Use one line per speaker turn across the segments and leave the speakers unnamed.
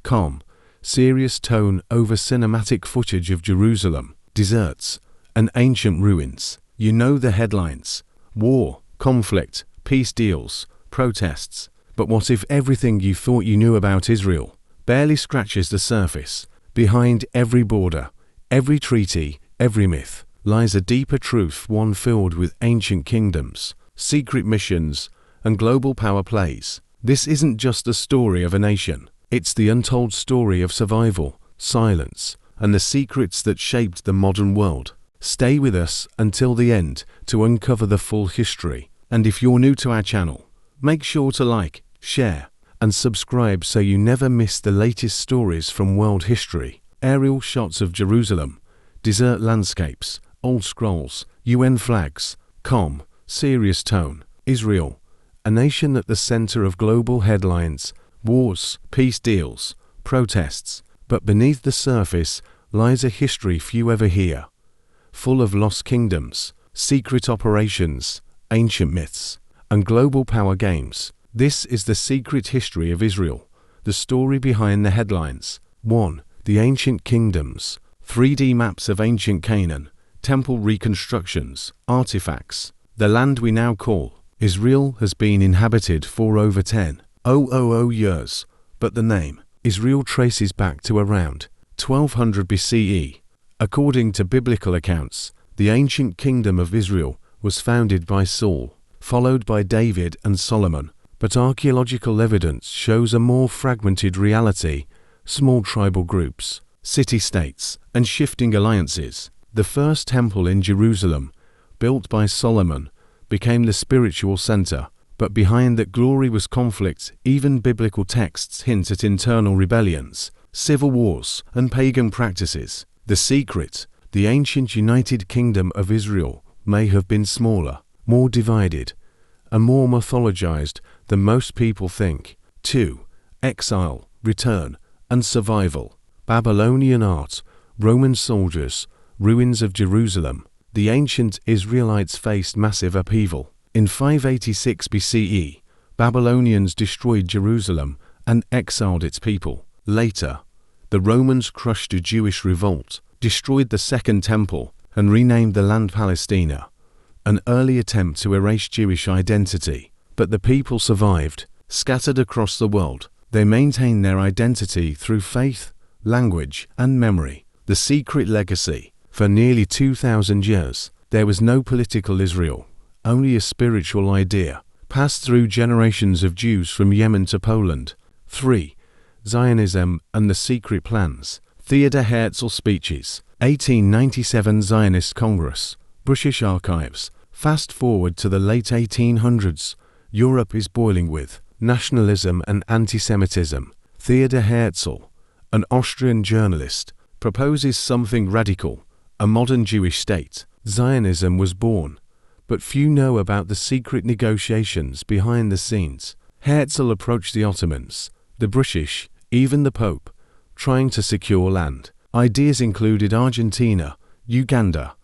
calm, serious tone over cinematic footage of Jerusalem, deserts, and ancient ruins. You know the headlines: war, conflict, peace deals, protests. But what if everything you thought you knew about Israel barely scratches the surface? Behind every border, every treaty, every myth, lies a deeper truth, one filled with ancient kingdoms, secret missions, and global power plays. This isn't just the story of a nation. It's the untold story of survival, silence, and the secrets that shaped the modern world. Stay with us until the end to uncover the full history. And if you're new to our channel, make sure to like, share, and subscribe so you never miss the latest stories from world history. Aerial shots of Jerusalem, desert landscapes, old scrolls, UN flags, calm, serious tone. Israel, a nation at the center of global headlines, wars, peace deals, protests. But beneath the surface lies a history few ever hear, full of lost kingdoms, secret operations, ancient myths, and global power games. This is the secret history of Israel, the story behind the headlines. 1. The ancient kingdoms. 3D maps of ancient Canaan, temple reconstructions, artifacts. The land we now call Israel has been inhabited for over 10,000 years, but the name Israel traces back to around 1200 BCE. According to biblical accounts, the ancient kingdom of Israel was founded by Saul, followed by David and Solomon. But archaeological evidence shows a more fragmented reality: small tribal groups, city-states, and shifting alliances. The first temple in Jerusalem, built by Solomon, became the spiritual center, but behind that glory was conflict. Even biblical texts hint at internal rebellions, civil wars, and pagan practices. The secret: the ancient United Kingdom of Israel may have been smaller, more divided, and more mythologized than most people think. 2. Exile, return, and survival. Babylonian art, Roman soldiers, ruins of Jerusalem. The ancient Israelites faced massive upheaval. In 586 BCE, Babylonians destroyed Jerusalem and exiled its people. Later, the Romans crushed a Jewish revolt, destroyed the Second Temple, and renamed the land Palestina, an early attempt to erase Jewish identity. But the people survived. Scattered across the world, they maintained their identity through faith, language, and memory. The secret legacy: for nearly 2,000 years, there was no political Israel, only a spiritual idea, passed through generations of Jews from Yemen to Poland. 3. Zionism and the secret plans. Theodor Herzl speeches. 1897 Zionist Congress. British archives. Fast forward to the late 1800s. Europe is boiling with nationalism and anti-Semitism. Theodor Herzl, an Austrian journalist, proposes something radical: a modern Jewish state. Zionism was born, but few know about the secret negotiations behind the scenes. Herzl approached the Ottomans, the British, even the Pope, trying to secure land. Ideas included Argentina, Uganda,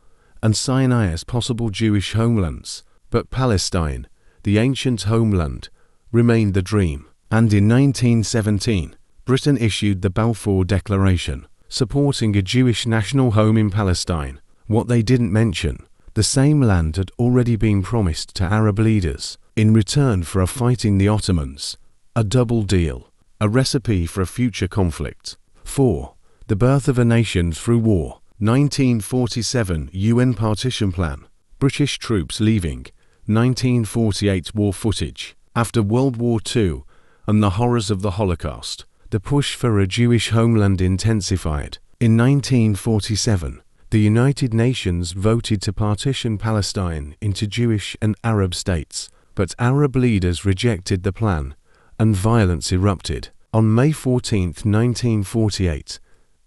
and Sinai as possible Jewish homelands. But Palestine, the ancient homeland, remained the dream. And in 1917, Britain issued the Balfour Declaration, supporting a Jewish national home in Palestine. What they didn't mention: the same land had already been promised to Arab leaders in return for fighting the Ottomans. A double deal, a recipe for a future conflict. 4. The birth of a nation through war. 1947 UN partition plan. British troops leaving. 1948 war footage. After World War II and the horrors of the Holocaust, the push for a Jewish homeland intensified. In 1947, the United Nations voted to partition Palestine into Jewish and Arab states, but Arab leaders rejected the plan, and violence erupted. On May 14, 1948,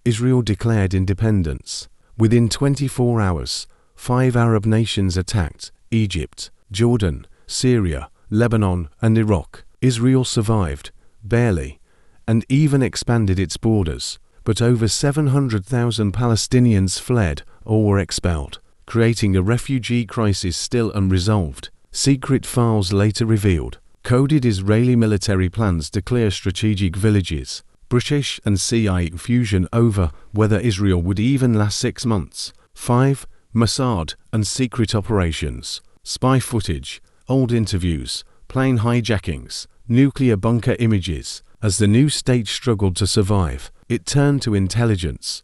Israel declared independence. Within 24 hours, 5 Arab nations attacked: Egypt, Jordan, Syria, Lebanon, and Iraq. Israel survived, barely, and even expanded its borders, but over 700,000 Palestinians fled or were expelled, creating a refugee crisis still unresolved. Secret files later revealed coded Israeli military plans to clear strategic villages, British and CIA fusion over whether Israel would even last 6 months. 5. Mossad and secret operations. Spy footage, old interviews, plane hijackings, nuclear bunker images. As the new state struggled to survive, it turned to intelligence,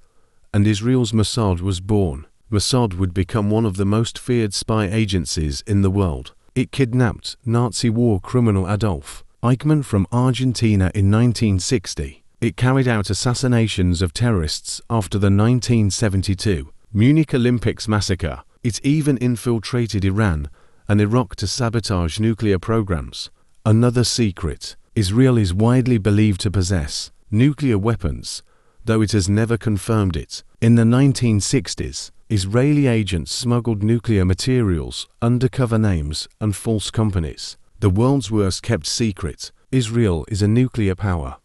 and Israel's Mossad was born. Mossad would become one of the most feared spy agencies in the world. It kidnapped Nazi war criminal Adolf Eichmann from Argentina in 1960. It carried out assassinations of terrorists after the 1972 Munich Olympics massacre. It even infiltrated Iran and Iraq to sabotage nuclear programs. Another secret: Israel is widely believed to possess nuclear weapons, though it has never confirmed it. In the 1960s, Israeli agents smuggled nuclear materials under cover names and false companies. The world's worst kept secret: Israel is a nuclear power,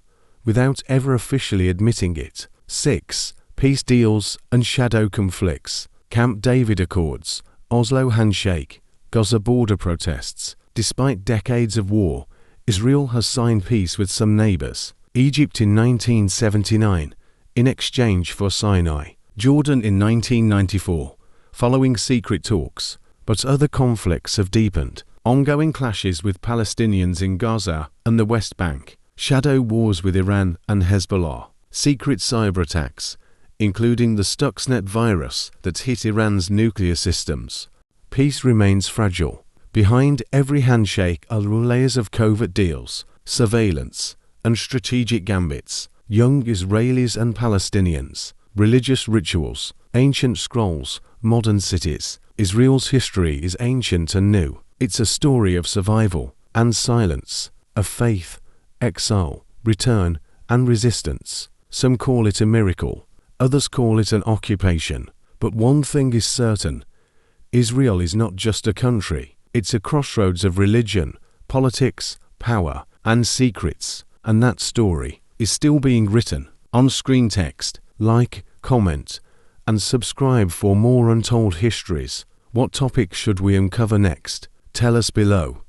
without ever officially admitting it. 6. Peace deals and shadow conflicts. Camp David Accords, Oslo Handshake, Gaza border protests. Despite decades of war, Israel has signed peace with some neighbors. Egypt in 1979, in exchange for Sinai. Jordan in 1994, following secret talks. But other conflicts have deepened. Ongoing clashes with Palestinians in Gaza and the West Bank. Shadow wars with Iran and Hezbollah. Secret cyber attacks, including the Stuxnet virus that hit Iran's nuclear systems. Peace remains fragile. Behind every handshake are layers of covert deals, surveillance, and strategic gambits. Young Israelis and Palestinians, religious rituals, ancient scrolls, modern cities. Israel's history is ancient and new. It's a story of survival and silence, of faith, exile, return, and resistance. Some call it a miracle, others call it an occupation. But one thing is certain: Israel is not just a country. It's a crossroads of religion, politics, power, and secrets. And that story is still being written. On-screen text, like, comment, and subscribe for more untold histories. What topic should we uncover next? Tell us below.